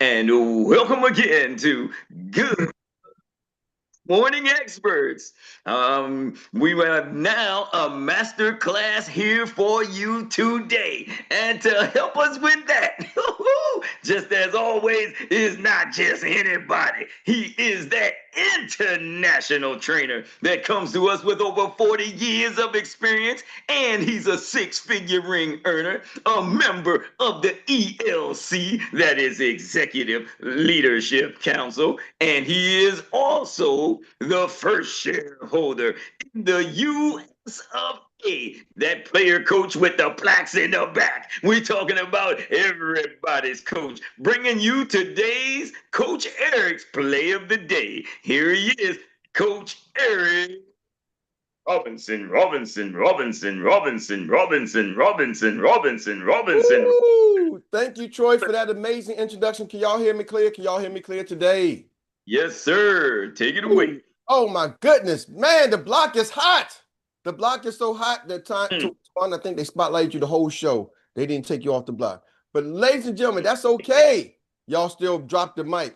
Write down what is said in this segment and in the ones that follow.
and welcome again to Good Morning Experts. We have now a master class here for you today. And to help us with that, just as always, is not just anybody. He is that international trainer that comes to us with over 40 years of experience, and he's a six-figure ring earner, a member of the ELC, that is Executive Leadership Council, and he is also the first shareholder in the US of A, that player coach with the plaques in the back. We're talking about everybody's coach, bringing you today's Coach Eric's play of the day. Here he is, Coach Eric. Robinson, Robinson, Robinson, Robinson, Robinson, Robinson, Robinson, Robinson. Woo! Thank you, Troy, for that amazing introduction. Can y'all hear me clear? Can y'all hear me clear today? Yes, sir. Take it away. Oh my goodness, man, the block is hot. The block is so hot that I think they spotlighted you the whole show. They didn't take you off the block. But ladies and gentlemen, that's okay. Y'all still dropped the mic.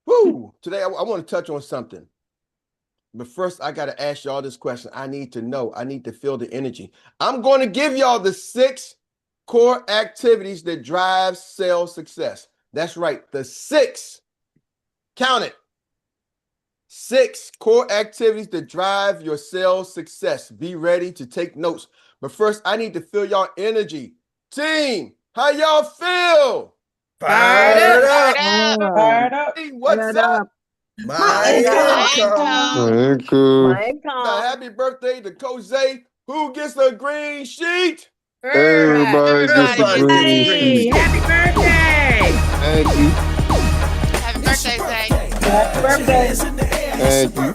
Woo! Today I want to touch on something. But first, I got to ask y'all this question. I need to know. I need to feel the energy. I'm going to give y'all the 6 core activities that drive sales success. That's right. The 6. Count it. 6 core activities that drive your sales success. Be ready to take notes. But first, I need to feel y'all energy. Team, how y'all feel? Fired up. Fired up. Hey, what's up? My income. Happy birthday to Coach Zay. Who gets the green sheet? Everybody gets the Everybody green gets sheet. Happy birthday. Thank you. Happy birthday, Zay. Happy birthday. Thank you.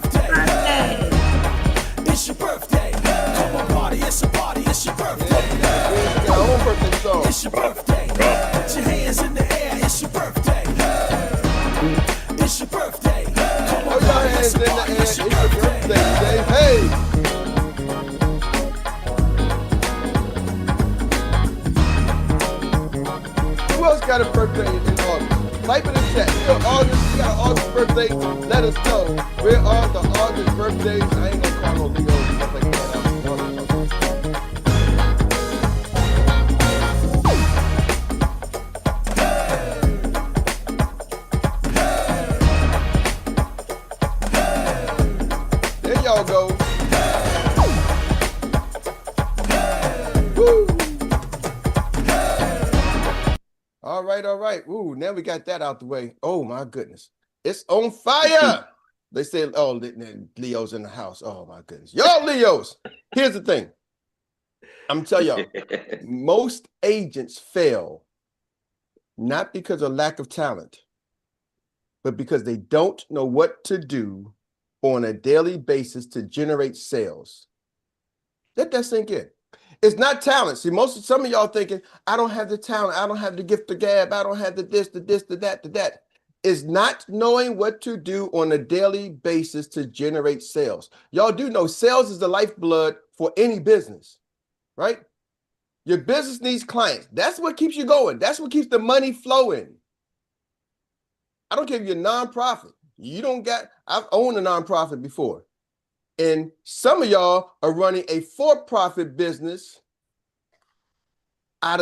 It's your birthday. Come on, party. It's a party. It's your birthday. We got our own birthday song. It's your birthday. Put your hands in the air. It's your birthday. It's your birthday. Come Throw on, your party. hands It's in a the party. air. It's It's your your birthday. birthday today. Hey. Who else got a birthday in August? Type in the chat. We're August. You got an August birthday. Let us know. Where are the August birthdays? I ain't gonna call no Leos and stuff like that. There y'all go. Woo. All right, all right. Ooh, now we got that out the way. Oh my goodness. It's on fire. They said, oh, Leo's in the house. Oh my goodness. Y'all Leos. Here's the thing. I'm telling y'all, most agents fail not because of lack of talent, but because they don't know what to do on a daily basis to generate sales. Let that sink in. It's not talent. See, some of y'all thinking, I don't have the talent, I don't have the gift of gab, I don't have the this, the that, the that. It's not knowing what to do on a daily basis to generate sales. Y'all do know sales is the lifeblood for any business, right? Your business needs clients. That's what keeps you going. That's what keeps the money flowing. I don't care if you're a nonprofit. I've owned a nonprofit before. And some of y'all are running a for-profit business as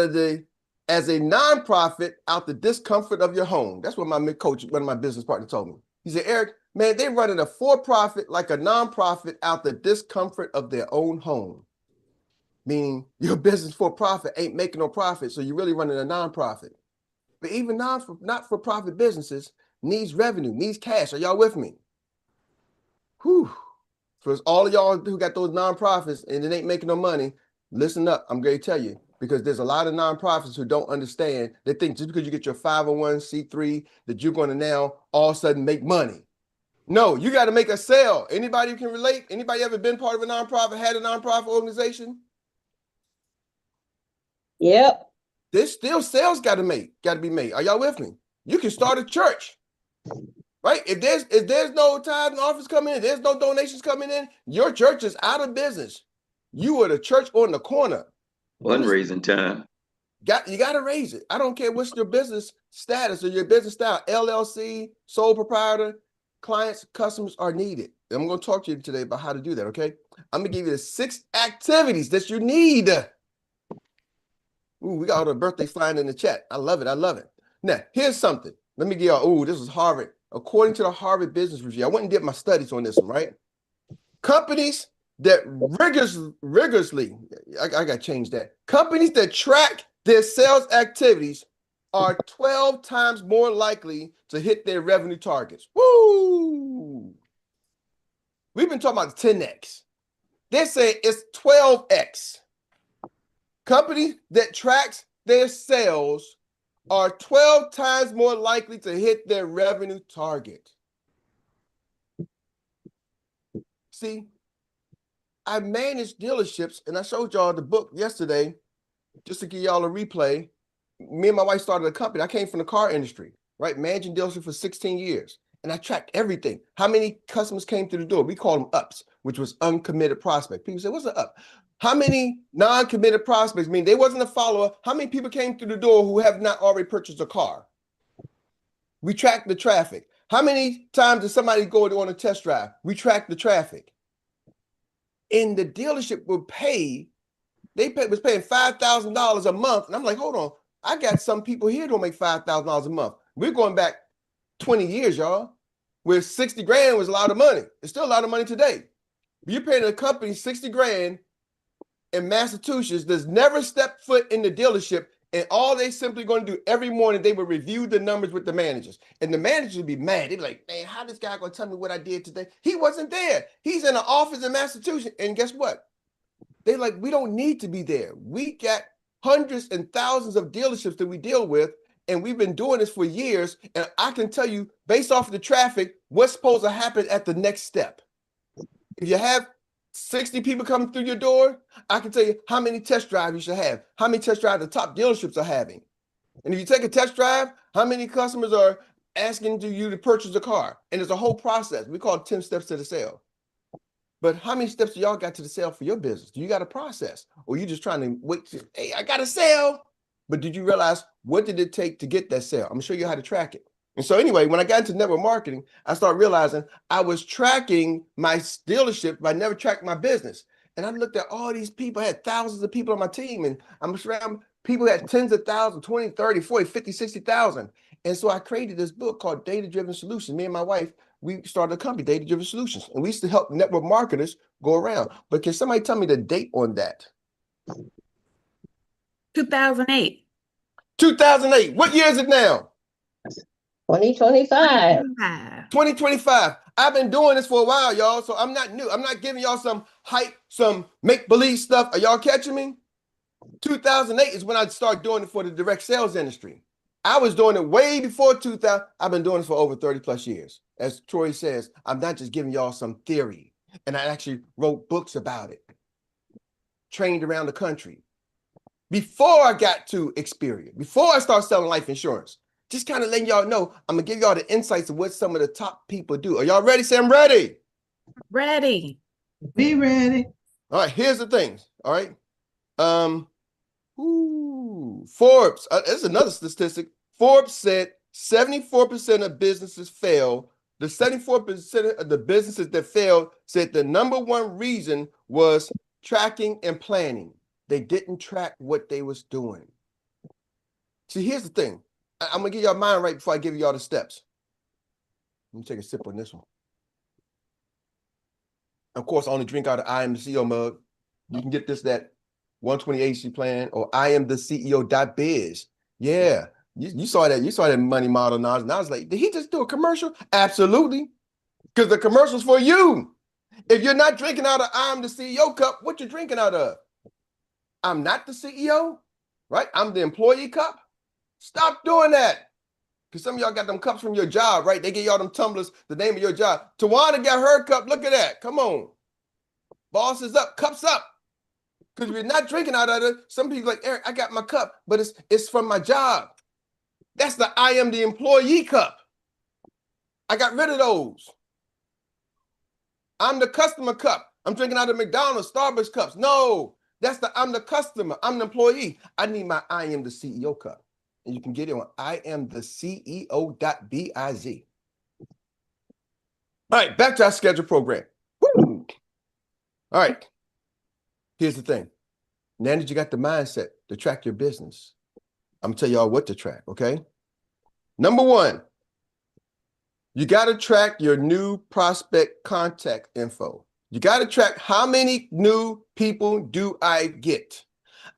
a nonprofit out the discomfort of your home. That's what my coach, one of my business partners told me. He said, Eric, man, they're running a for-profit like a nonprofit out the discomfort of their own home. Meaning your business for-profit ain't making no profit, so you're really running a nonprofit. But even not-for-profit businesses needs revenue, needs cash. Are y'all with me? Whew. For all of y'all who got those nonprofits and it ain't making no money, listen up. I'm going to tell you, because there's a lot of nonprofits who don't understand. They think just because you get your 501c3 that you're going to now all of a sudden make money. No, you got to make a sale. Anybody who can relate? Anybody ever been part of a nonprofit, had a nonprofit organization? Yep. There's still sales got to be made. Are y'all with me? You can start a church. Right? If there's no tithe and office coming in, there's no donations coming in, your church is out of business. You are the church on the corner. Fundraising time. You got to raise it. I don't care what's your business status or your business style. LLC, sole proprietor, clients, customers are needed. And I'm going to talk to you today about how to do that, okay? I'm going to give you the 6 activities that you need. Ooh, we got all the birthday flying in the chat. I love it. I love it. Now, here's something. Let me give y'all, ooh, this is Harvard. According to the Harvard Business Review, I went and did my studies on this one, right? Companies that rigorously, I got to change that. Companies that track their sales activities are 12 times more likely to hit their revenue targets. Woo! We've been talking about 10x. They're saying it's 12x. Companies that tracks their sales are 12 times more likely to hit their revenue target. See, I manage dealerships, and I showed y'all the book yesterday, just to give y'all a replay. Me and my wife started a company. I came from the car industry, right? Managing dealerships for 16 years. And I tracked everything. How many customers came through the door? We call them ups, which was uncommitted prospect. People say, what's an up? How many non-committed prospects, mean they wasn't a follower? How many people came through the door who have not already purchased a car? We track the traffic. How many times did somebody go on a test drive? We track the traffic. And the dealership would pay, was paying $5,000 a month. And I'm like, hold on, I got some people here who make $5,000 a month. We're going back 20 years, y'all, where 60 grand was a lot of money. It's still a lot of money today. You're paying a company 60 grand in Massachusetts that's never stepped foot in the dealership, and all they simply going to do every morning, they would review the numbers with the managers. And the managers would be mad. They'd be like, man, how this guy going to tell me what I did today? He wasn't there. He's in an office in Massachusetts. And guess what? They're like, we don't need to be there. We got hundreds and thousands of dealerships that we deal with, and we've been doing this for years. And I can tell you, based off of the traffic, what's supposed to happen at the next step. If you have 60 people coming through your door, I can tell you how many test drives you should have, how many test drives the top dealerships are having. And if you take a test drive, how many customers are asking you to purchase a car? And it's a whole process. We call it 10 steps to the sale. But how many steps do y'all got to the sale for your business? Do you got a process? Or you just trying to wait to, hey, I got a sale. But did you realize what did it take to get that sale? I'm gonna show you how to track it. And so anyway, when I got into network marketing, I started realizing I was tracking my dealership, but I never tracked my business. And I looked at all these people, I had thousands of people on my team, and I'm around people who had tens of thousands, 20, 30, 40, 50, 60,000. And so I created this book called Data Driven Solutions. Me and my wife, we started a company, Data Driven Solutions, and we used to help network marketers go around. But can somebody tell me the date on that? 2008. 2008. What year is it now? 2025. 2025. I've been doing this for a while, y'all, so I'm not new. I'm not giving y'all some hype, some make-believe stuff. Are y'all catching me? 2008 is when I started doing it for the direct sales industry. I was doing it way before 2000. I've been doing this for over 30 plus years. As Troy says, I'm not just giving y'all some theory. And I actually wrote books about it, trained around the country. Before I got to Experian, before I started selling life insurance, just kind of letting y'all know, I'm going to give y'all the insights of what some of the top people do. Are y'all ready? Say I'm ready. Ready. Be ready. All right, here's the things. All right. Forbes, this is another statistic. Forbes said 74% of businesses fail. The 74% of the businesses that failed said the number one reason was tracking and planning. They didn't track what they was doing. See, here's the thing. I'm going to give y'all mine right before I give y'all the steps. Let me take a sip on this one. Of course, I only drink out of I am the CEO mug. You can get this at 120 agency plan or I am the CEO.biz. Yeah, you saw that. You saw that money model now. And I was like, did he just do a commercial? Absolutely. Because the commercial's for you. If you're not drinking out of I'm the CEO cup, what you drinking out of? I'm not the CEO, right? I'm the employee cup. Stop doing that. Because some of y'all got them cups from your job, right? They get y'all them tumblers, the name of your job. Tawana got her cup. Look at that. Come on. Boss is up. Cups up. Because if you're not drinking out of it, some people like, Eric, I got my cup, but it's from my job. That's the I am the employee cup. I got rid of those. I'm the customer cup. I'm drinking out of McDonald's, Starbucks cups. No, I'm the customer. I'm the employee. I need my I am the CEO cup. And you can get it on iamtheceo.biz. All right, back to our schedule program. Woo! All right. Here's the thing. Now that you got the mindset to track your business, I'm gonna tell y'all what to track, okay? Number one, you got to track your new prospect contact info. You got to track how many new people do I get.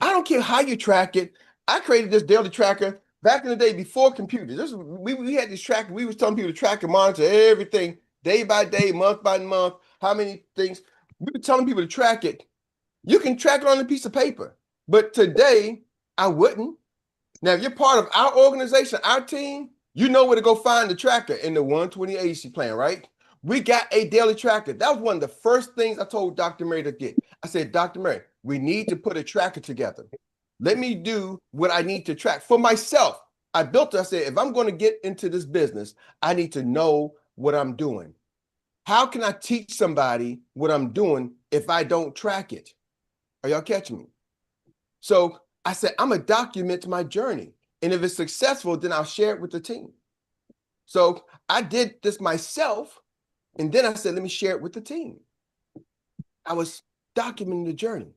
I don't care how you track it. I created this daily tracker back in the day before computers. We had this tracker. We was telling people to track and monitor everything day by day, month by month, how many things. We were telling people to track it. You can track it on a piece of paper. But today, I wouldn't. Now, if you're part of our organization, our team, you know where to go find the tracker in the 120 agency plan, right? We got a daily tracker. That was one of the first things I told Dr. Mary to get. I said, Dr. Mary, we need to put a tracker together. Let me do what I need to track for myself. I built it. I said, if I'm going to get into this business, I need to know what I'm doing. How can I teach somebody what I'm doing if I don't track it? Are y'all catching me? So I said, I'm going to document my journey. And if it's successful, then I'll share it with the team. So I did this myself. And then I said, let me share it with the team. I was documenting the journey.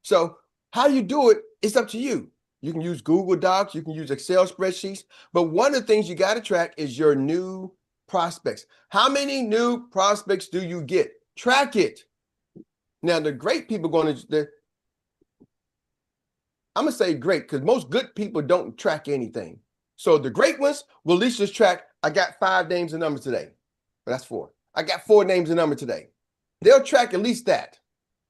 So how you do it, it's up to you. You can use Google Docs. You can use Excel spreadsheets. But one of the things you got to track is your new prospects. How many new prospects do you get? Track it. Now, the great people going to, I'm going to say great because most good people don't track anything. So the great ones will at least just track, I got 5 names and numbers today. But that's 4. I got 4 names and numbers today. They'll track at least that.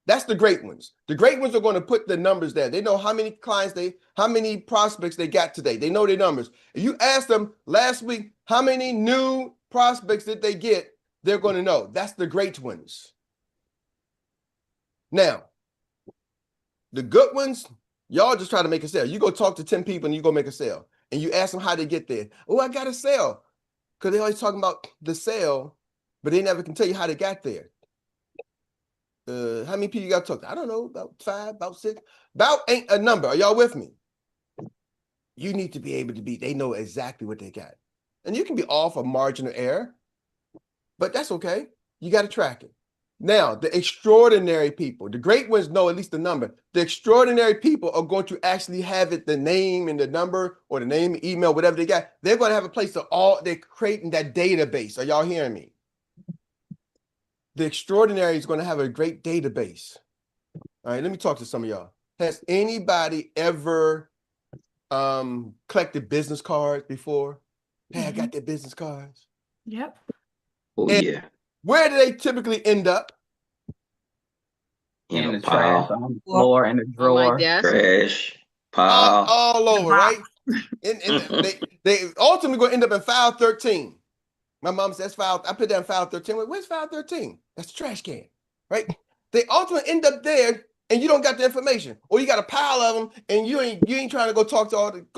That's the great ones. The great ones are going to put the numbers there. They know how many clients how many prospects they got today. They know their numbers. If you ask them last week, how many new prospects did they get? They're going to know. That's the great ones. Now, the good ones, y'all just try to make a sale. You go talk to 10 people and you go make a sale. And you ask them how they get there. Oh, I got a sale. Because they always talking about the sale, but they never can tell you how they got there. How many people you got to talk to? I don't know, about 5, about 6. About ain't a number. Are y'all with me? You need to be able to they know exactly what they got. And you can be off a margin of error, but that's okay. You got to track it. Now, the extraordinary people, the great ones know at least the number. The extraordinary people are going to actually have it, the name and the number or the name, email, whatever they got. They're going to have a place they're creating that database. Are y'all hearing me? The extraordinary is going to have a great database. All right, let me talk to some of y'all. Has anybody ever collected business cards before? Hey, I got their business cards. Yep. Oh, And yeah. where do they typically end up? In In a the trash, pile, on the floor, in the On my drawer. desk. trash, pile. All over, right? And Mhm. they ultimately going to end up in file 13. My mom says file. I put down file 13. Like, where's file 13? That's the trash can, right? They ultimately end up there, and you don't got the information, or you got a pile of them, and you ain't trying to go go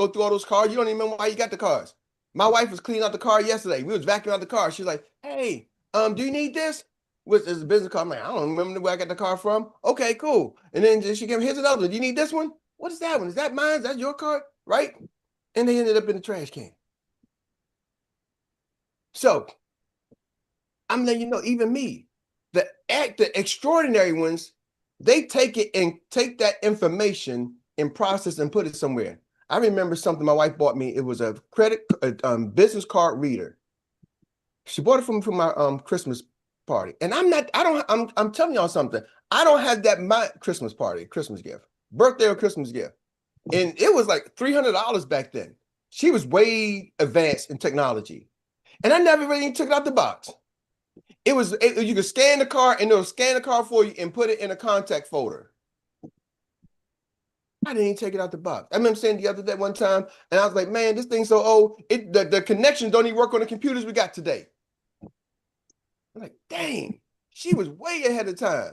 through all those cards. You don't even remember why you got the cards. My wife was cleaning out the car yesterday. We was vacuuming out the car. She's like, "Hey, do you need this?" Which is a business card. I'm like, I don't remember where I got the car from. Okay, cool. And then she gave me, here's another one. Do you need this one? What is that one? Is that mine? Is that your card? Right? And they ended up in the trash can. So I'm letting you know, even me, the extraordinary ones, they take it and take that information and process and put it somewhere. I remember something my wife bought me. It was a business card reader. She bought it from my Christmas party. And I'm telling y'all something. I don't have that my Christmas party, Christmas gift, birthday or Christmas gift. And it was like $300 back then. She was way advanced in technology. And I never really took it out the box. You could scan the card and it'll scan the card for you and put it in a contact folder. I didn't even take it out the box. I remember saying the other day one time, and I was like, man, this thing's so old. The connections don't even work on the computers we got today. I'm like, dang, she was way ahead of time.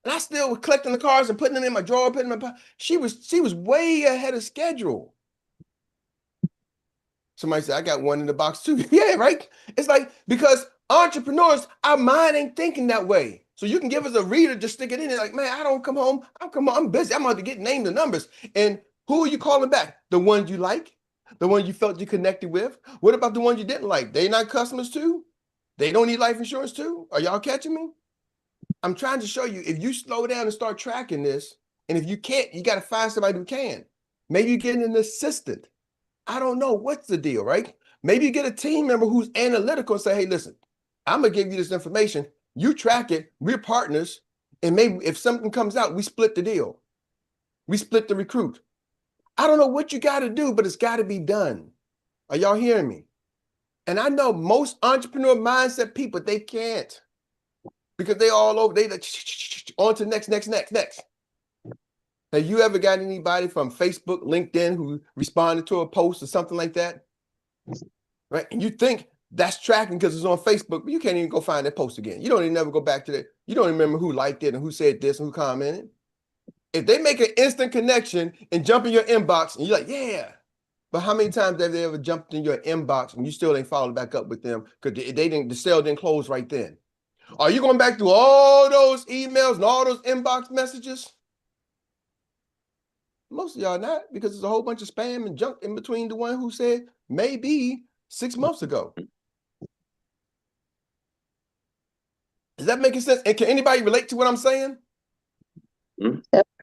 And I still was collecting the cards and putting them in my drawer, putting them in my she was way ahead of schedule. Somebody said, I got one in the box too. Yeah, right? It's like, because entrepreneurs, our mind ain't thinking that way. So you can give us a reader, just stick it in there. Like, man, I don't come home. I'm busy. I'm about to get named the numbers. And who are you calling back? The ones you like? The ones you felt you connected with? What about the ones you didn't like? They not customers too? They don't need life insurance too? Are y'all catching me? I'm trying to show you, if you slow down and start tracking this, and if you can't, you got to find somebody who can. Maybe you get an assistant. I don't know what's the deal, right? Maybe you get a team member who's analytical and say, hey, listen, I'm going to give you this information. You track it. We're partners. And maybe if something comes out, we split the deal. We split the recruit. I don't know what you got to do, but it's got to be done. Are y'all hearing me? And I know most entrepreneur mindset people, they can't, because they all over. They like, on to next. Have you ever got anybody from Facebook, LinkedIn who responded to a post or something like that? Right? And you think that's tracking because it's on Facebook, but you can't even go find that post again. You don't even never go back to that. You don't remember who liked it and who said this and who commented. If they make an instant connection and jump in your inbox and you're like, yeah. But how many times have they ever jumped in your inbox and you still ain't followed back up with them because the sale didn't close right then? Are you going back through all those emails and all those inbox messages? Most of y'all not, because there's a whole bunch of spam and junk in between the one who said maybe 6 months ago. Is that making sense? And can anybody relate to what I'm saying?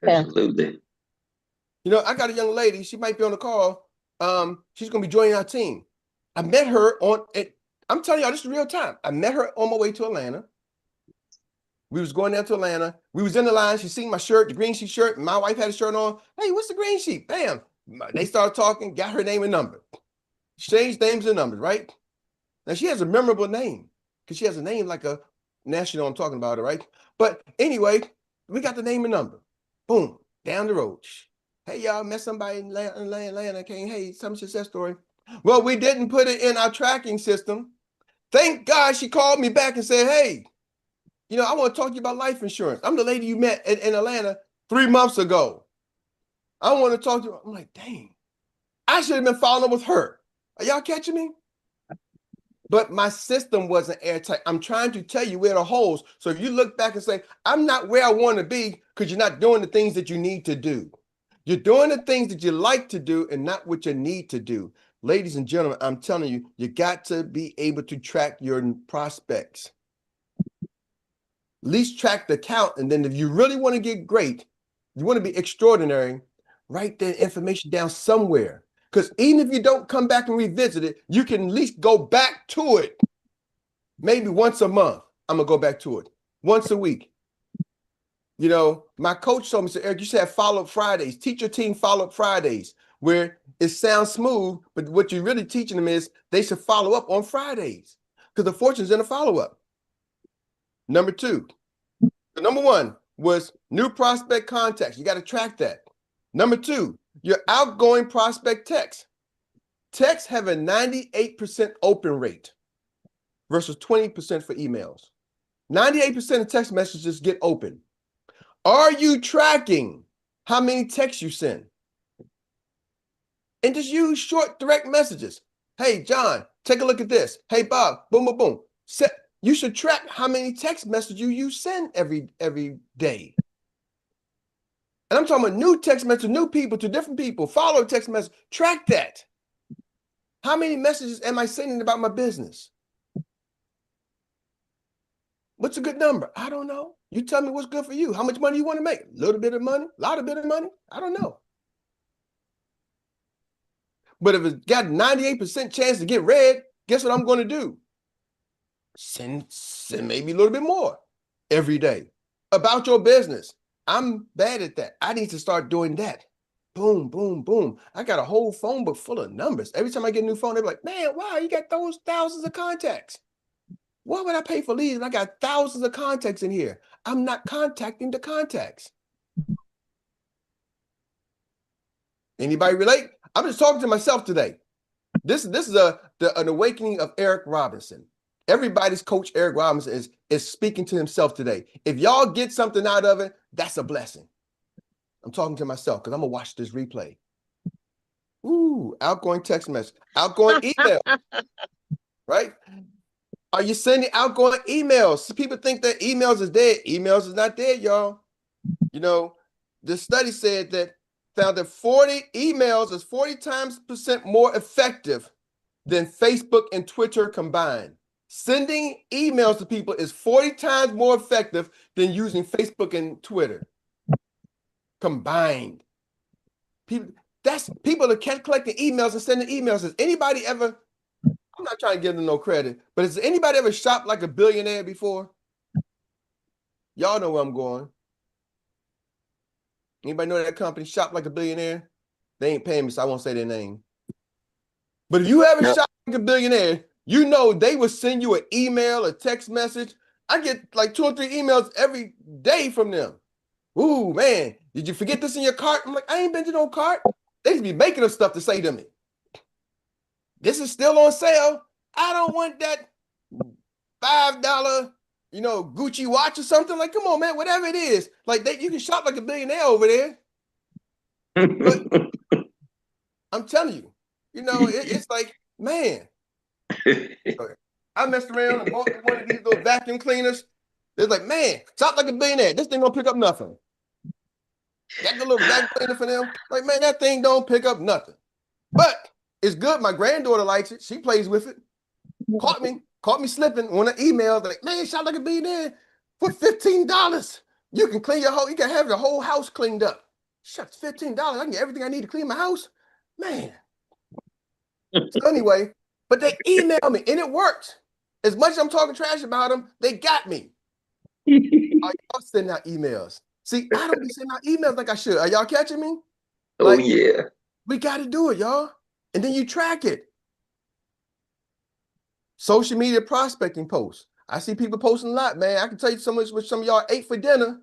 Absolutely. You know, I got a young lady. She might be on the call. She's going to be joining our team. I met her I'm telling y'all, this is real time. I met her on my way to Atlanta. We was going down to Atlanta. We was in the line. She seen my shirt, the green sheet shirt. My wife had a shirt on. Hey, what's the green sheet? Bam. They started talking, got her name and number. Exchanged names and numbers, right? Now, she has a memorable name because she has a name like a national, I'm talking about it, right? But anyway, we got the name and number. Boom, down the road. Hey, y'all, met somebody in Atlanta. Hey, some success story. Well, we didn't put it in our tracking system. Thank God she called me back and said, hey, you know, I want to talk to you about life insurance. I'm the lady you met in Atlanta 3 months ago. I want to talk to you. I'm like, dang, I should have been following up with her. Are y'all catching me? But my system wasn't airtight. I'm trying to tell you where the holes. So if you look back and say, I'm not where I want to be because you're not doing the things that you need to do. You're doing the things that you like to do and not what you need to do. Ladies and gentlemen, I'm telling you, you got to be able to track your prospects. At least track the count. And then if you really want to get great, you want to be extraordinary, write that information down somewhere. Because even if you don't come back and revisit it, you can at least go back to it. Maybe once a month, I'm going to go back to it. Once a week. You know, my coach told me, said, Eric, you should have follow-up Fridays. Teach your team follow-up Fridays, where it sounds smooth, but what you're really teaching them is they should follow up on Fridays because the fortune's in a follow-up. Number 2. The number 1 was new prospect contacts. You got to track that. Number 2, your outgoing prospect text. Texts have a 98% open rate versus 20% for emails. 98% of text messages get open. Are you tracking how many texts you send? And just use short, direct messages. Hey, John, take a look at this. Hey, Bob, boom, boom, boom. You should track how many text messages you send every day. And I'm talking about new text messages, new people to different people. Follow text message. Track that. How many messages am I sending about my business? What's a good number? I don't know. You tell me what's good for you. How much money you want to make? A little bit of money? A lot of bit of money? I don't know. But if it's got 98% chance to get read, guess what I'm going to do? Send maybe a little bit more every day about your business. I'm bad at that. I need to start doing that. Boom, boom, boom. I got a whole phone book full of numbers. Every time I get a new phone, they're like, man, wow, you got those thousands of contacts. Why would I pay for leads? I got thousands of contacts in here. I'm not contacting the contacts. Anybody relate? I'm just talking to myself today. This is an awakening of Eric Robinson. Everybody's coach Eric Robinson is speaking to himself today. If y'all get something out of it, that's a blessing. I'm talking to myself because I'm gonna watch this replay. Ooh, outgoing text message, outgoing email, right? Are you sending outgoing emails? People think that emails is dead. Emails is not dead, y'all. You know, the study said that found that 40 emails is 40 times percent more effective than Facebook and Twitter combined. Sending emails to people is 40 times more effective than using Facebook and Twitter combined. People are collecting emails and sending emails. Has anybody ever, I'm not trying to give them no credit, but has anybody ever shopped like a billionaire before? Y'all know where I'm going. Anybody know that company, Shop Like a Billionaire? They ain't paying me, so I won't say their name. But if you ever shop like a billionaire, you know they will send you an email, a text message. I get like 2 or 3 emails every day from them. Ooh, man, did you forget this in your cart? I'm like, I ain't been to no cart. They just be making up stuff to say to me. This is still on sale. I don't want that $5, Gucci watch or something. Like, come on, man, whatever it is. Like, you can shop like a billionaire over there. But I'm telling you, it's like, man. I messed around and bought one of these little vacuum cleaners. It's like, man, shop like a billionaire. This thing don't pick up nothing. Got the little vacuum cleaner for them. Like, man, that thing don't pick up nothing. But it's good. My granddaughter likes it. She plays with it. Caught me slipping on an email. Like, man, shop like a billionaire for $15. You can you can have your whole house cleaned up. Shucks, $15. I can get everything I need to clean my house. Man. So anyway, but they emailed me and it worked. As much as I'm talking trash about them, they got me. Are y'all sending out emails? See, I don't be sending out emails like I should. Are y'all catching me? Oh, yeah. We got to do it, y'all. And then you track it. Social media prospecting posts. I see people posting a lot, man. I can tell you so much what some of y'all ate for dinner.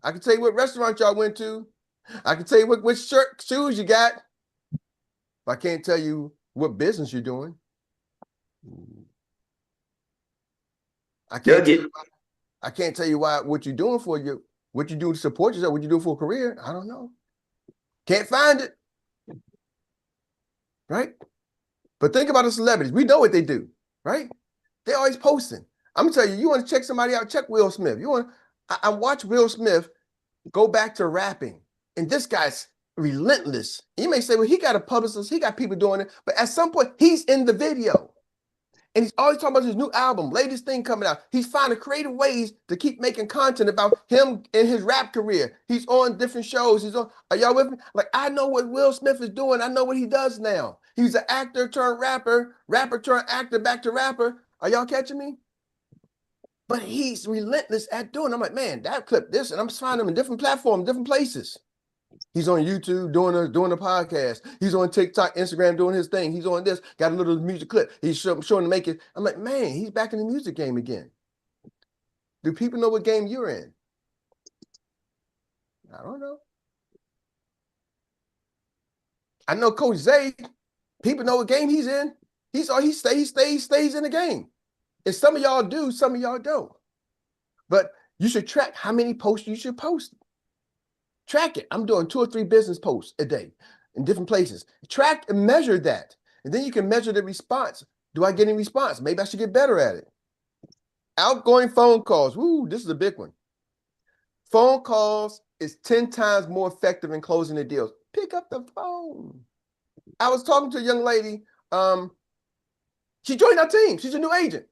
I can tell you what restaurant y'all went to. I can tell you which shoes you got. But I can't tell you what business you're doing. I can't tell you what you're doing what you do to support yourself, what you do for a career. I don't know. Can't find it. Right? But think about the celebrities. We know what they do, right? They're always posting. I'm gonna tell you, you want to check somebody out, check Will Smith. I watch Will Smith go back to rapping, and this guy's relentless. You may say, well, he got a publicist, he got people doing it, but at some point, he's in the video. And he's always talking about his new album, latest thing coming out. He's finding creative ways to keep making content about him and his rap career. He's on different shows. Are y'all with me? Like, I know what Will Smith is doing. I know what he does now. He's an actor turned rapper, rapper turned actor, back to rapper. Are y'all catching me? But he's relentless at doing it. I'm like, man, that clip, this, and I'm finding him in different platforms, different places. He's on YouTube doing a podcast. He's on TikTok, Instagram doing his thing. He's on this, got a little music clip. He's showing to make it. I'm like, man, he's back in the music game again. Do people know what game you're in? I don't know. I know Coach Zay, people know what game he's in. He stays in the game. And some of y'all do, some of y'all don't. But you should track how many posts you should post. Track it. I'm doing 2 or 3 business posts a day in different places. Track and measure that. And then you can measure the response. Do I get any response? Maybe I should get better at it. Outgoing phone calls. Woo, this is a big one. Phone calls is 10 times more effective in closing the deals. Pick up the phone. I was talking to a young lady. She joined our team. She's a new agent.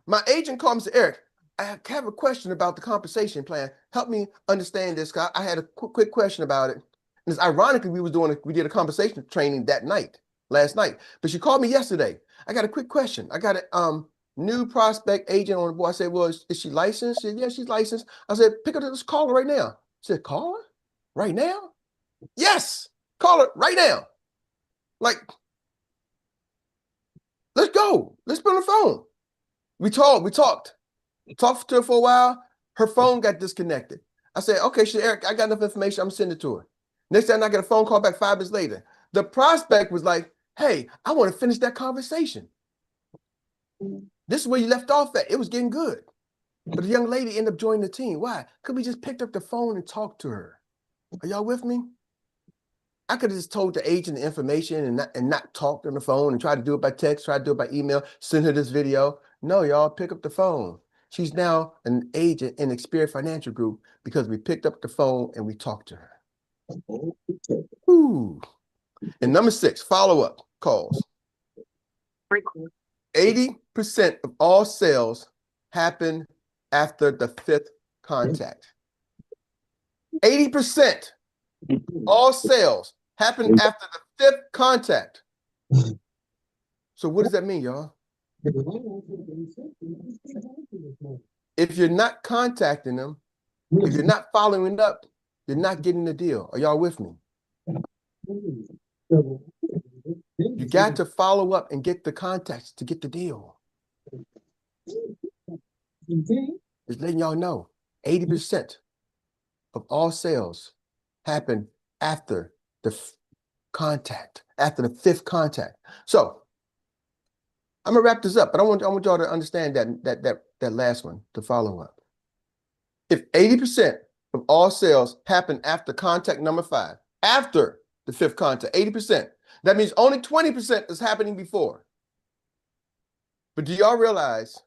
My agent called me and said, Eric, I have a question about the compensation plan. Help me understand this. I had a quick question about it. And it's ironically, we did a compensation training last night. But she called me yesterday. I got a quick question. I got a new prospect agent on the board. I said, well, is she licensed? She said, yeah, she's licensed. I said, pick up this, call her right now. She said, call her right now? Yes, call her right now. Like, let's go. Let's be on the phone. We talked to her for a while. Her phone got disconnected. I said, okay, she said, Eric, I got enough information. I'm sending it to her. Next time I get a phone call back 5 minutes later. The prospect was like, hey, I want to finish that conversation. This is where you left off at. It was getting good. But the young lady ended up joining the team. Why? Because we just picked up the phone and talked to her. Are y'all with me? I could have just told the agent the information and not talked on the phone and tried to do it by text, tried to do it by email, send her this video. No, y'all, pick up the phone. She's now an agent in Experience Financial Group because we picked up the phone and we talked to her. Ooh. And number 6, follow-up calls. 80% of all sales happen after the 5th contact. 80% all sales happen after the 5th contact. So what does that mean, y'all? If you're not contacting them, if you're not following up, you're not getting the deal. Are y'all with me? You got to follow up and get the contacts to get the deal. Just letting y'all know, 80% of all sales happen after the contact, after the 5th contact. So I'm gonna wrap this up, but I want y'all to understand that last one, to follow up. If 80% of all sales happen after contact number 5, after the 5th contact, 80%, that means only 20% is happening before. But do y'all realize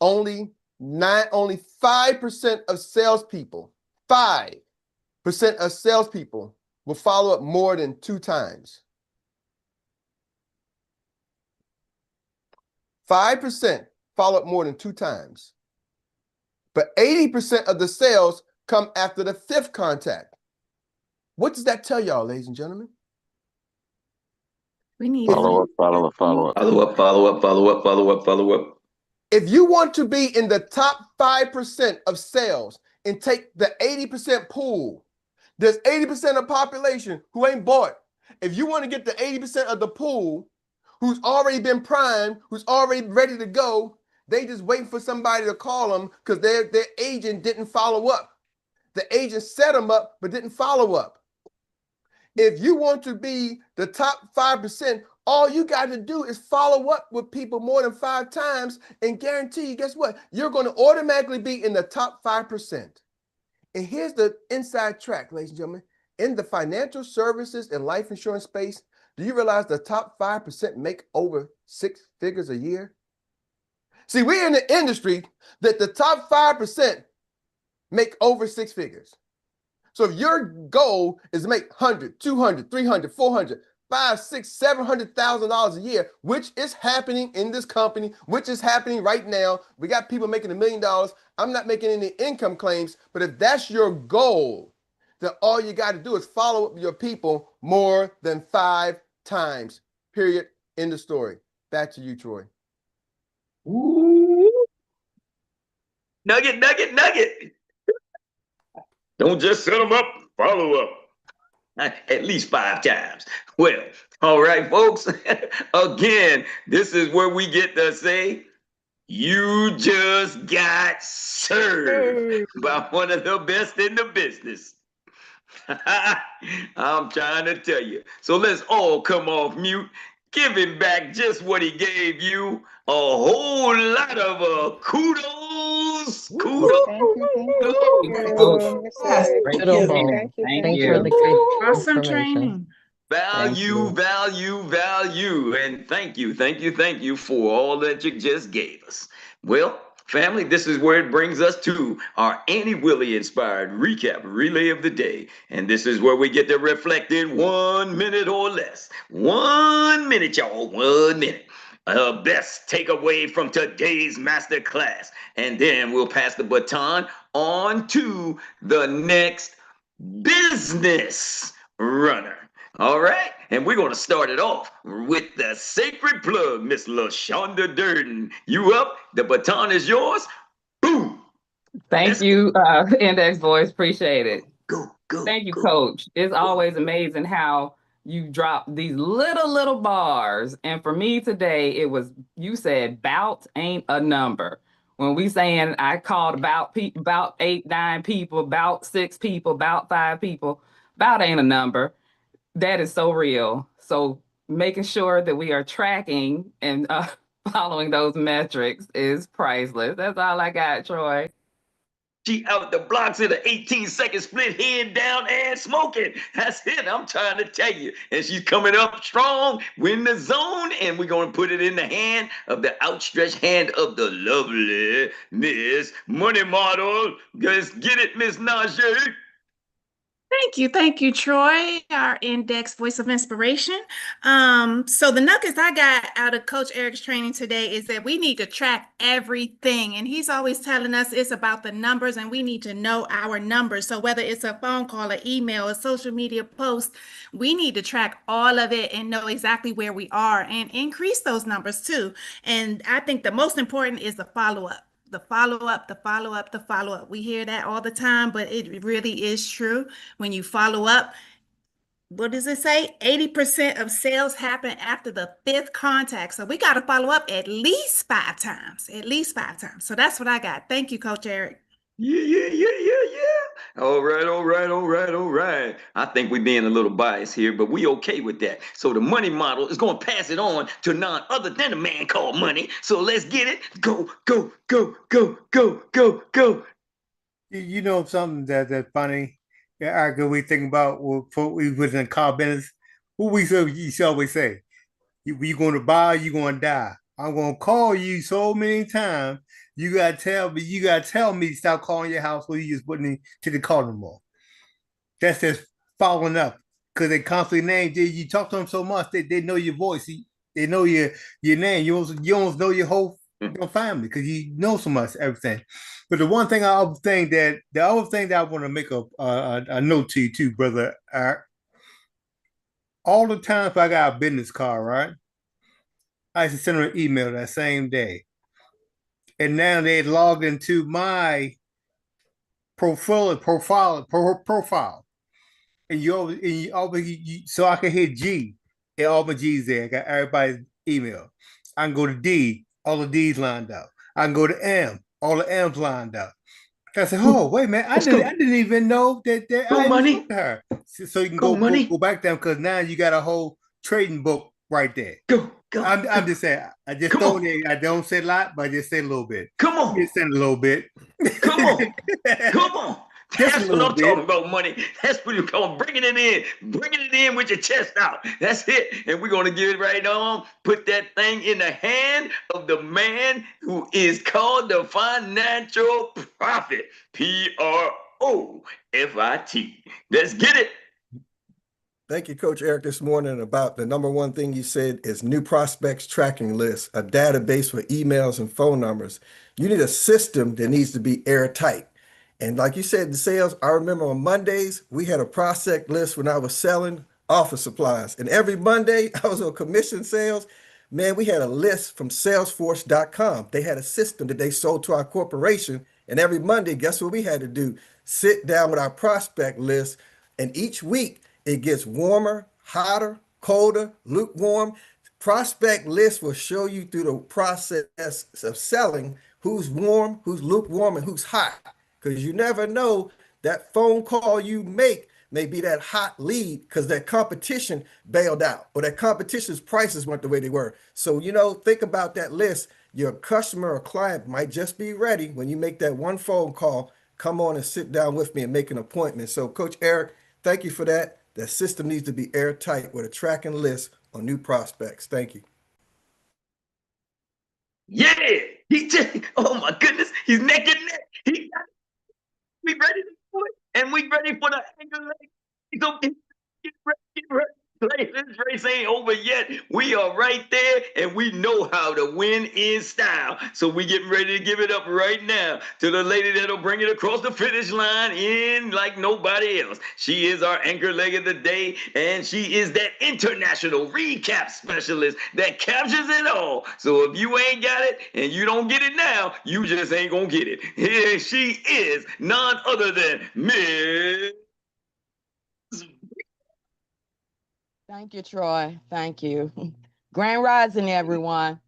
only 5% of salespeople, 5% of salespeople will follow up more than 2 times? 5% follow up more than 2 times. But 80% of the sales come after the 5th contact. What does that tell y'all, ladies and gentlemen? We need Follow up. Follow up, follow up, follow up, follow up, follow up. If you want to be in the top 5% of sales and take the 80% pool, there's 80% of population who ain't bought. If you want to get the 80% of the pool who's already been primed, who's already ready to go, they just waiting for somebody to call them because their agent didn't follow up. The agent set them up but didn't follow up. If you want to be the top 5%, all you got to do is follow up with people more than 5 times and guarantee you, guess what? You're going to automatically be in the top 5%. And here's the inside track, ladies and gentlemen. In the financial services and life insurance space, do you realize the top 5% make over 6 figures a year? See, we're in the industry that the top 5% make over 6 figures. So if your goal is to make 100, 200, 300, 400, 5, 6, $700,000 a year, which is happening in this company, which is happening right now. We got people making $1 million. I'm not making any income claims, but if that's your goal, then all you got to do is follow up with your people more than 5 times. Period. End of story. Back to you, Troy. Ooh. Nugget, nugget, nugget. Don't just set them up, follow up. At least 5 times. Well, all right, folks. Again, this is where we get to say, you just got served by one of the best in the business. I'm trying to tell you. So let's all come off mute. Give him back just what he gave you. A whole lot of kudos. Kudos. Thank you for the great awesome information. training. Value, value, value. And thank you for all that you just gave us. Well, family, this is where it brings us to our Annie Willie inspired recap relay of the day. And this is where we get to reflect in 1 minute or less. 1 minute, y'all, 1 minute. Best takeaway from today's masterclass. And then we'll pass the baton on to the next business runner. All right, and we're going to start it off with the sacred plug, Miss LaShonda Durden. You up? The baton is yours. Boom. Thank you, Index Voice. Appreciate it. Go. Thank you, Coach. It's always amazing how you drop these little bars. And for me today, it was, you said, bout ain't a number. When we saying I called about 8, 9 people, about 6 people, about 5 people, bout ain't a number. That is so real. So making sure that we are tracking and following those metrics is priceless. That's all I got, Troy. She out the blocks in an 18-second split, head down and smoking. That's it. I'm trying to tell you. And she's coming up strong. We're in the zone, and we're going to put it in the hand of the outstretched hand of the lovely Miss Money Model. Let's get it, Miss Najee. Thank you, Troy, our index voice of inspiration. So the nuggets I got out of Coach Eric's training today is that we need to track everything. And he's always telling us it's about the numbers and we need to know our numbers. So whether it's a phone call, an email, a social media post, we need to track all of it and know exactly where we are and increase those numbers too. And I think the most important is the follow-up. The follow-up, the follow-up, the follow-up. We hear that all the time, but it really is true. When you follow up, what does it say? 80% of sales happen after the fifth contact. So we got to follow up at least 5 times, at least 5 times. So that's what I got. Thank you, Coach Eric. Yeah. All right. I think we're being a little biased here, but we okay with that. So the money model is going to pass it on to none other than a man called Money. So let's get it. Go. You know something that's funny? Yeah, I could we think about before we was in car business. Who we used to always say, you going to buy, you going to die. I'm going to call you so many times. You got to tell me to stop calling your house or you just putting me to the call no more. That's just following up because they constantly name you. You talk to them so much they know your voice. They know your name. You almost know your whole your family because you know so much everything. But the one thing I always think that the other thing that I want to make a note to you too, brother. All the times I got a business card, right? I used to send them an email that same day, and now they logged into my profile. And so I can hit G, and all my G's there. I got everybody's email. I can go to D, all the D's lined up. I can go to M, all the M's lined up. I said, "Oh, wait, man! I didn't even know that Go I even Money. spoke to her." So you can Go Money. go back there because now you got a whole trading book right there. Go. I'm just saying. I just Come throw on. it. I don't say a lot, but I just say a little bit. Come on. Just say a little bit. Come on. Just a That's what little I'm bit. talking about, Money. That's what you call bringing it in with your chest out. That's it. And we're going to get it right on. Put that thing in the hand of the man who is called the financial prophet. PROFIT. Let's get it. Thank you, Coach Eric, this morning about the number one thing you said is new prospects tracking list, a database for emails and phone numbers. You need a system that needs to be airtight. And like you said, the sales, I remember on Mondays, we had a prospect list when I was selling office supplies. And every Monday I was on commission sales. Man, we had a list from salesforce.com. They had a system that they sold to our corporation. And every Monday, guess what we had to do? Sit down with our prospect list. And each week, it gets warmer, hotter, colder, lukewarm. Prospect list will show you through the process of selling who's warm, who's lukewarm, and who's hot. Because you never know that phone call you make may be that hot lead because that competition bailed out or that competition's prices weren't the way they were. So, think about that list. Your customer or client might just be ready when you make that one phone call. Come on and sit down with me and make an appointment. So, Coach Eric, thank you for that. That system needs to be airtight with a tracking list on new prospects. Thank you. Yeah. Oh my goodness. He's neck and neck. We ready to do it. And we ready for the angle leg. So get ready. This race ain't over yet. We are right there, and we know how to win in style. So we getting ready to give it up right now to the lady that'll bring it across the finish line in like nobody else. She is our anchor leg of the day, and she is that international recap specialist that captures it all. So if you ain't got it and you don't get it now, you just ain't gonna get it. Here she is, none other than Miss. Thank you, Troy. Thank you. Grand Rising, everyone.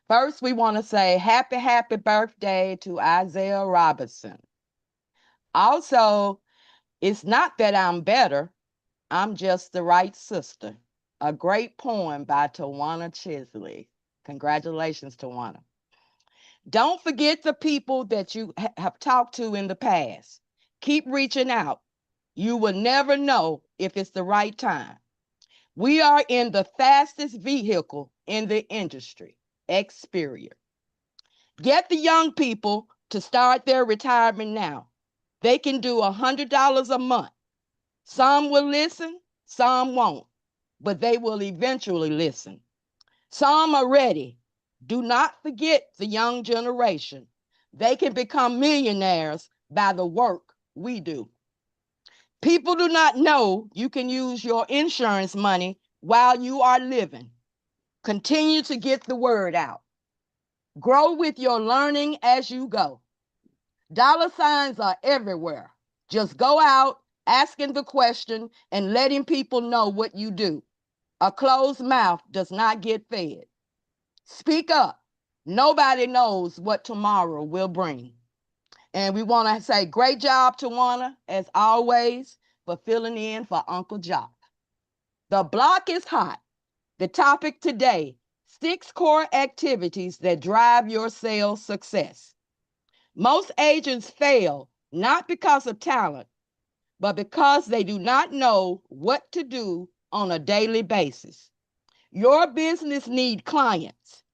First, we want to say happy birthday to Isaiah Robinson. Also, it's not that I'm better, I'm just the right sister. A great poem by Tawana Chisley. Congratulations, Tawana. Don't forget the people that you have talked to in the past. Keep reaching out. You will never know if it's the right time. We are in the fastest vehicle in the industry, Experior. Get the young people to start their retirement now. They can do $100 a month. Some will listen, some won't, but they will eventually listen. Some are ready. Do not forget the young generation. They can become millionaires by the work we do. People do not know you can use your insurance money while you are living. Continue to get the word out. Grow with your learning as you go. Dollar signs are everywhere. Just go out, asking the question, and letting people know what you do. A closed mouth does not get fed. Speak up. Nobody knows what tomorrow will bring. And we want to say great job, Tawana, as always, for filling in for Uncle Jock. The block is hot. The topic today, 6 core activities that drive your sales success. Most agents fail not because of talent, but because they do not know what to do on a daily basis. Your business needs clients.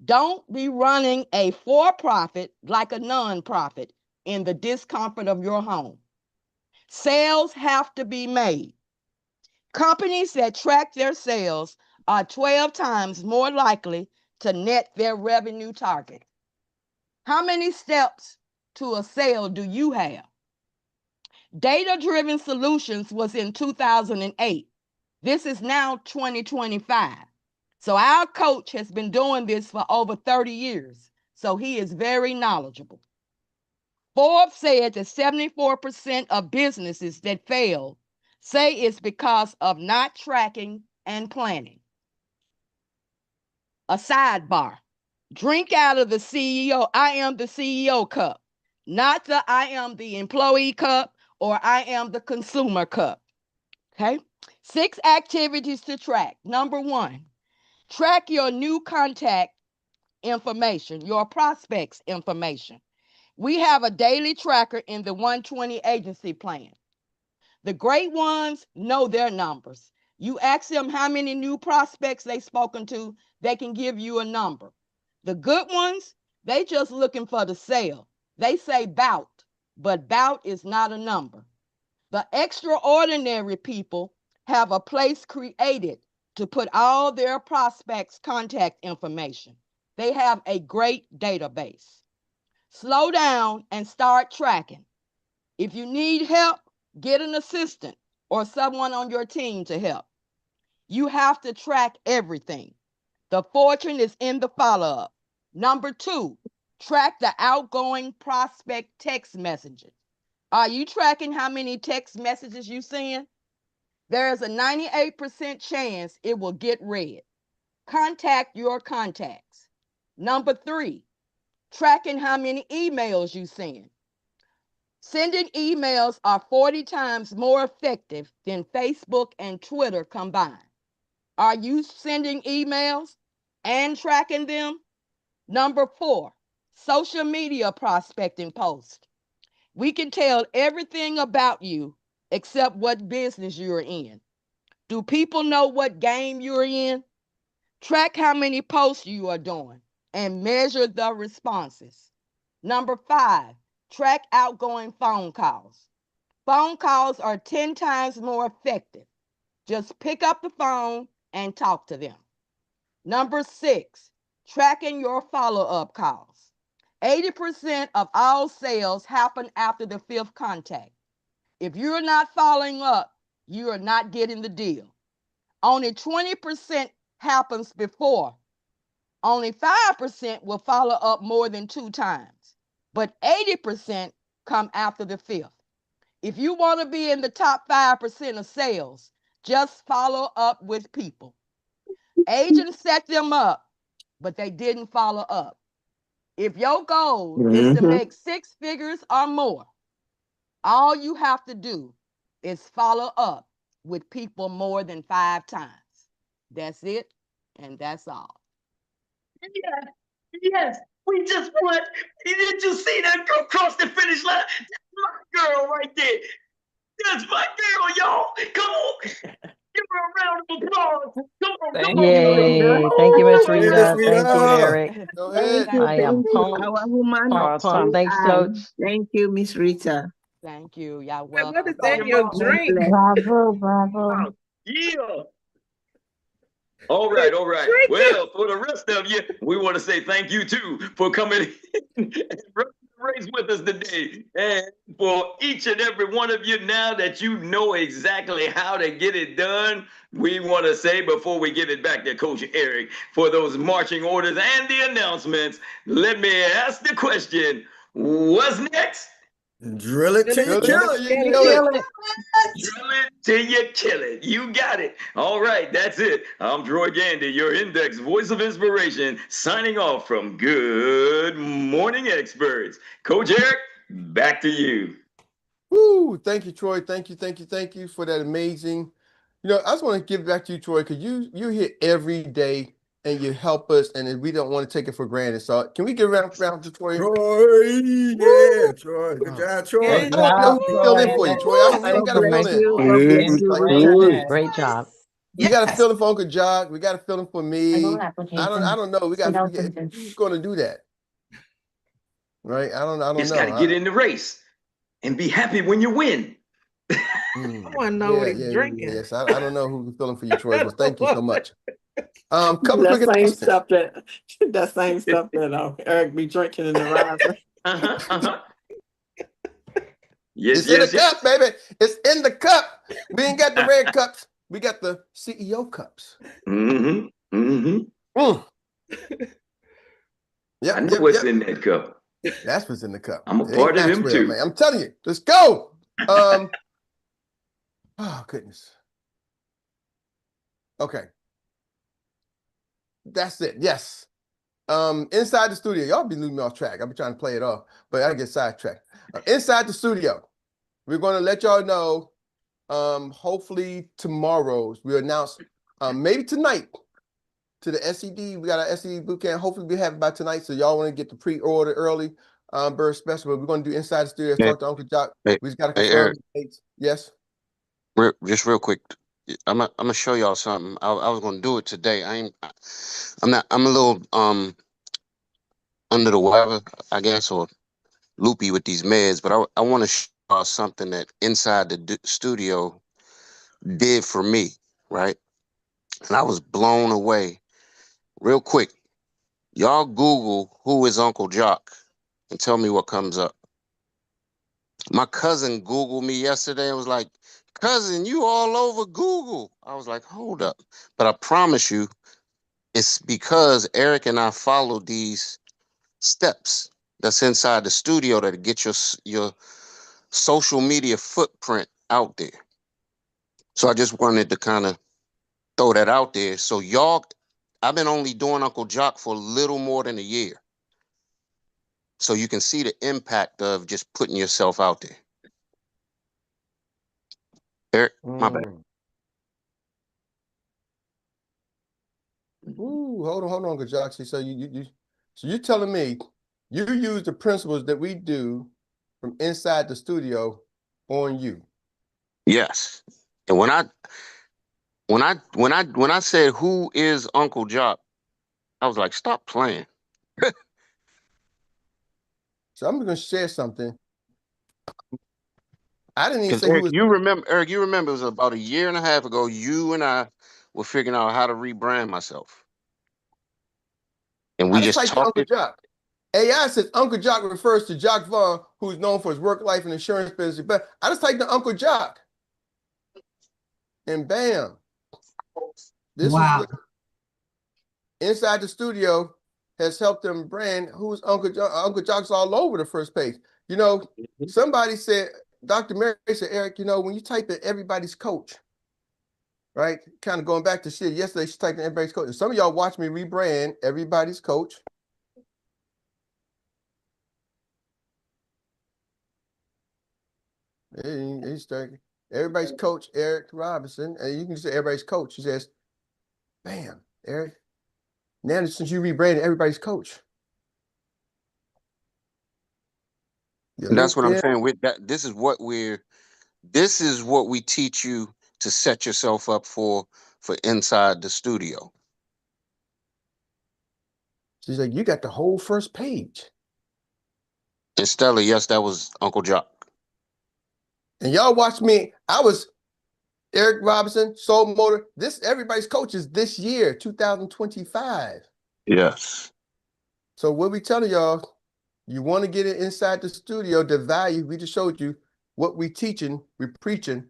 Don't be running a for-profit like a non-profit in the discomfort of your home. Sales have to be made. Companies that track their sales are 12 times more likely to net their revenue target. How many steps to a sale do you have? Data-driven solutions was in 2008. This is now 2025. So our coach has been doing this for over 30 years. So he is very knowledgeable. Forbes said that 74% of businesses that fail say it's because of not tracking and planning. A sidebar. Drink out of the CEO, I am the CEO cup, not the I am the employee cup or I am the consumer cup. Okay? 6 activities to track. Number 1, track your new contact information, your prospects information. We have a daily tracker in the 120 agency plan. The great ones know their numbers. You ask them how many new prospects they've spoken to, they can give you a number. The good ones, they just looking for the sale. They say bout, but bout is not a number. The extraordinary people have a place created to put all their prospects' contact information. They have a great database. Slow down and start tracking. If you need help, get an assistant or someone on your team to help. You have to track everything. The fortune is in the follow-up. Number 2, track the outgoing prospect text messages. Are you tracking how many text messages you send? There is a 98% chance it will get read. Contact your contacts. Number 3, tracking how many emails you send. Sending emails are 40 times more effective than Facebook and Twitter combined. Are you sending emails and tracking them? Number 4, social media prospecting posts. We can tell everything about you except what business you're in. Do people know what game you're in? Track how many posts you are doing and measure the responses. Number 5, track outgoing phone calls. Phone calls are 10 times more effective. Just pick up the phone and talk to them. Number 6, tracking your follow-up calls. 80% of all sales happen after the 5th contact. If you're not following up, you are not getting the deal. Only 20% happens before. Only 5% will follow up more than 2 times, but 80% come after the 5th. If you want to be in the top 5% of sales, just follow up with people. Agents set them up, but they didn't follow up. If your goal is to make 6 figures or more, all you have to do is follow up with people more than 5 times. That's it, and that's all. Yes, yes. We just won. Did you see that girl cross the finish line? That's my girl right there. That's my girl, y'all. Come on. Give her a round of applause. Come on, Thank come on, you, girl. Rita. Yay. Thank you, Miss Go ahead, Miss Rita. Thank you, Rita. Eric. Go Thank ahead. you, I am thank you. pumped. Our humano. Pump, pump. Thanks, Coach. Thank you, Miss Rita. Thank you. Y'all What welcome. is that in your Thank you. drink? Bravo, bravo. Yeah. All right, all right. Drink it. Well, for the rest of you, we want to say thank you too for coming and running the race with us today. And for each and every one of you, now that you know exactly how to get it done, we want to say before we give it back to Coach Eric for those marching orders and the announcements, let me ask the question: what's next? Drill it till you kill it. You kill it. Drill it till you kill it. You got it. All right, that's it. I'm Troy Gandy, your index voice of inspiration, signing off from Good Morning Experts. Coach Eric, back to you. Woo! Thank you, Troy. Thank you for that amazing. I just want to give it back to you, Troy, because you're here every day and you help us, and we don't want to take it for granted. So, can we give a round to Troy? Troy, yeah, Troy. Good job, Troy. I Yes. don't know who can fill in for you, Troy. We don't got to fill in. God bless you. Inspiration. Great job. We got to Yes. fill in for Uncle Jock. We got to fill in for me. I don't know. Who's going to do that? Right? I don't Just know. got to get in the race and be happy when you win. I want to know what he's drinking. Yes. I don't know who's filling for you, Troy, but thank you so much. Couple that quick same announcements. stuff that Eric be drinking in the riser. Yes, It's in the cup, baby. It's in the cup. We ain't got the red cups. We got the CEO cups. Mm-hmm. Mm-hmm. Yep, I know what's in that cup. That's what's in the cup. I'm a part of them too. Man. I'm telling you. Let's go. Oh, goodness. Okay. That's it. Yes. Inside the studio. Y'all be losing me off track. I'll be trying to play it off, but I get sidetracked. Inside the studio. We're going to let y'all know. Hopefully tomorrow we'll announce. Maybe tonight to the SED. We got our SED boot camp. Hopefully we have it by tonight. So y'all want to get the pre-order early. Bird special. But we're going to do inside the studio. Talk to Uncle Jock. We just got to confirm the dates. Yes. Just real quick, I'm gonna show y'all something. I was gonna do it today. I'm a little under the weather, I guess, or loopy with these meds, but I want to show y'all something that inside the studio did for me, right? And I was blown away. Real quick, y'all Google who is Uncle Jock and tell me what comes up. My cousin Googled me yesterday and was like, cousin, you all over Google. I was like, hold up. But I promise you, it's because Eric and I followed these steps that's inside the studio that get your social media footprint out there. So I just wanted to kind of throw that out there. So y'all, I've been only doing Uncle Jock for a little more than a year. So you can see the impact of just putting yourself out there. Eric, my bad. Ooh, hold on, Uncle Jock. So you're telling me you use the principles that we do from inside the studio on you. Yes. And when I said who is Uncle Jock, I was like, stop playing. So I'm gonna share something. I didn't even Because say who was Eric, you remember it was about a year and a half ago, you and I were figuring out how to rebrand myself. And we just typed talked Uncle it. Jock. AI says Uncle Jock refers to Jock Vaughn, who's known for his work life and insurance business. But I just typed in Uncle Jock. And bam. This is what inside the studio has helped them brand who's Uncle Jock. Uncle Jock's all over the first page. Somebody said, Dr. Mary said, Eric, when you type in everybody's coach, right? Kind of going back to shit. Yesterday, she typed in everybody's coach. And some of y'all watch me rebrand everybody's coach. He's starting. Everybody's coach, Eric Robinson. And you can say everybody's coach. She says, bam, Eric. Now since you rebranded everybody's coach. Your And that's what I'm LinkedIn. saying. With that, this is what we teach you to set yourself up for inside the studio. She's like, you got the whole first page. And Stella, yes, that was Uncle Jock. And y'all watch me. I was Erik Robinson, Soul Motor. This everybody's coaches this year, 2025. Yes. So what we telling y'all, you want to get it inside the studio, the value we just showed you, what we teaching, we preaching,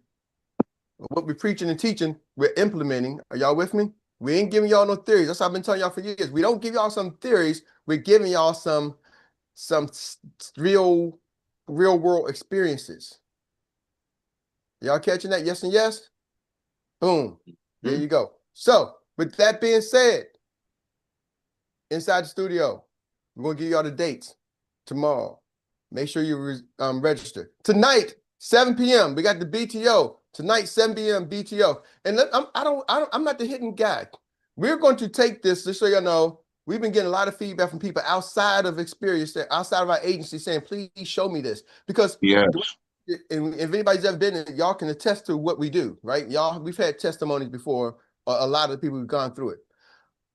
what we preaching and teaching, we're implementing. Are y'all with me? We ain't giving y'all no theories. That's what I've been telling y'all for years. We don't give y'all some theories. We're giving y'all some real world experiences. Y'all catching that? Yes and yes? Boom. There you go. So with that being said, inside the studio, we're going to give y'all the dates tomorrow. Make sure you register. Tonight, 7 p.m., we got the BTO. Tonight, 7 p.m. BTO. And I'm not the hidden guy. We're going to take this, just so y'all know, we've been getting a lot of feedback from people outside of experience, outside of our agency saying, please show me this. Because Yes. and if anybody's ever been in it, y'all can attest to what we do, right? Y'all, we've had testimonies before, a lot of people who've gone through it.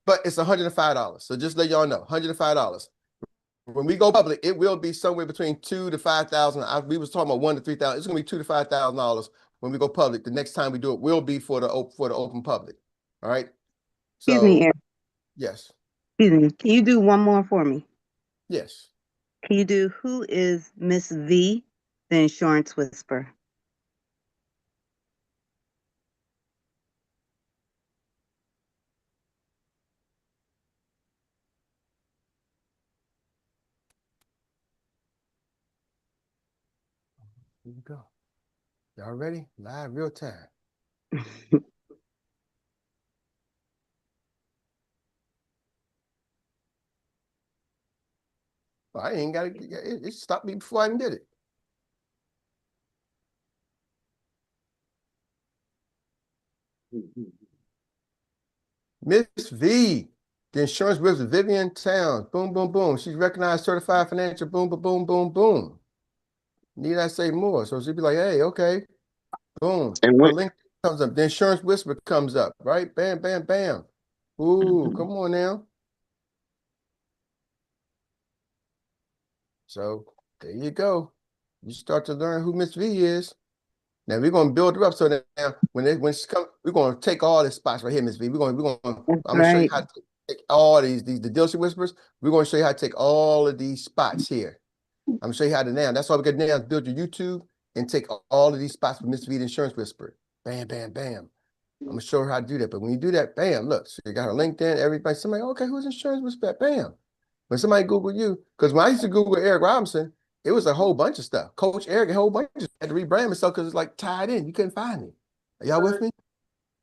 But it's $105. So just let y'all know, $105. When we go public, it will be somewhere between $2,000 to $5,000. We was talking about $1,000 to $3,000. It's gonna be $2,000 to $5,000 when we go public. The next time we do it will be for the open public. All right. So, Excuse me, Erik. yes, Excuse me. Can you do one more for me? yes. Can you do who is Miss V, the insurance whisperer? Here we go. Y'all ready? Live, real time. I ain't got it stopped me before I even did it. Miss V, the insurance whisperer, Vivian Towns. Boom, boom, boom. She's recognized, certified financial. Boom, boom, boom, boom, boom. Need I say more? So she'd be like, hey, okay. Boom. And Her when link comes up. The insurance whisperer comes up, right? Bam, bam, bam. Ooh, come on now. So there you go. You start to learn who Miss V is. Now we're gonna build her up so that now when she comes, we're gonna take all the spots right here, Miss V. I'm gonna show you how to take all these the dealership whispers. We're gonna show you how to take all of these spots here. I'm gonna show you how to now. That's why we got now build your YouTube and take all of these spots with Miss V, the insurance whisperer. Bam, bam, bam. I'm gonna show her how to do that. But when you do that, bam, look, so you got her LinkedIn, everybody, somebody, okay, who's insurance whisperer? Bam. When somebody Google you, because when I used to Google Erik Robinson, it was a whole bunch of stuff. Coach Erik, a whole bunch of stuff. I had to rebrand myself because it's like tied in. You couldn't find me. Are y'all with me?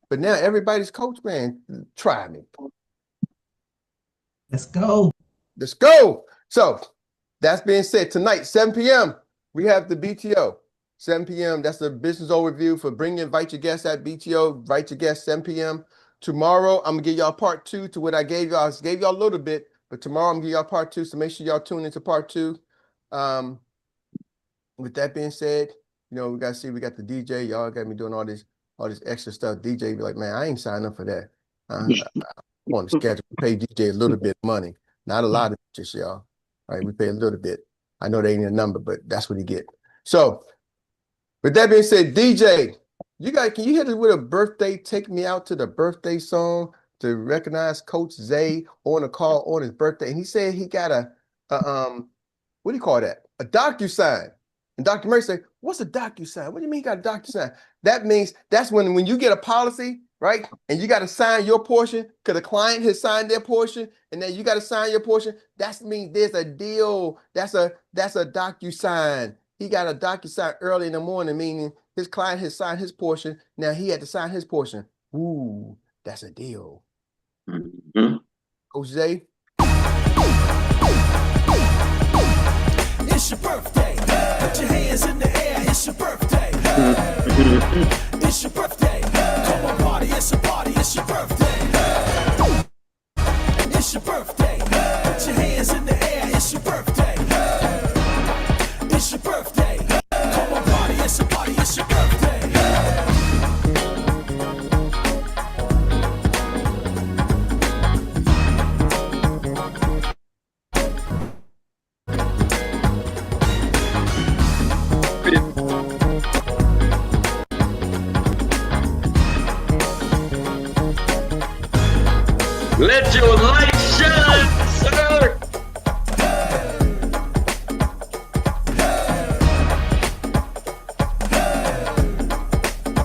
But now everybody's coach, man. Try me. Let's go. Let's go. So that's being said, tonight, 7 p.m., we have the BTO. 7 p.m., that's the business overview for invite your guests at BTO, invite your guests 7 p.m. Tomorrow, I'm gonna give y'all part 2 to what I gave y'all. I gave y'all a little bit, but tomorrow I'm gonna give y'all part 2, so make sure y'all tune into part 2. With that being said, we got the DJ. Y'all got me doing all this extra stuff. DJ be like, man, I ain't signing up for that. I want to schedule, pay DJ a little bit of money, not a lot of just y'all. All right, we pay a little bit. I know they ain't a number, but that's what he get. So, with that being said, DJ, can you hit us with a birthday? Take me out to the birthday song to recognize Coach Zay on a call on his birthday. And he said he got a what do you call that? A DocuSign. And Dr. Murray said, what's a DocuSign? What do you mean you got a DocuSign? That means that's when you get a policy, right? And you got to sign your portion because the client has signed their portion, and then you got to sign your portion. That means there's a deal. That's a DocuSign. He got a DocuSign early in the morning, meaning his client has signed his portion. Now he had to sign his portion. Ooh, that's a deal. Coach Zay. It's your birthday. Put your hands in the air. It's your birthday. It's your birthday. Come on, party. It's a party. It's your birthday. It's your birthday. Put your hands in the air. It's your birthday. It's your your light shine, sir.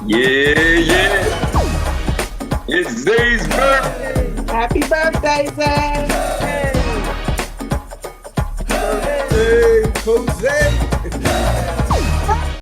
Yeah. It's Zay's birthday. Happy birthday, Zay! Hey, Jose.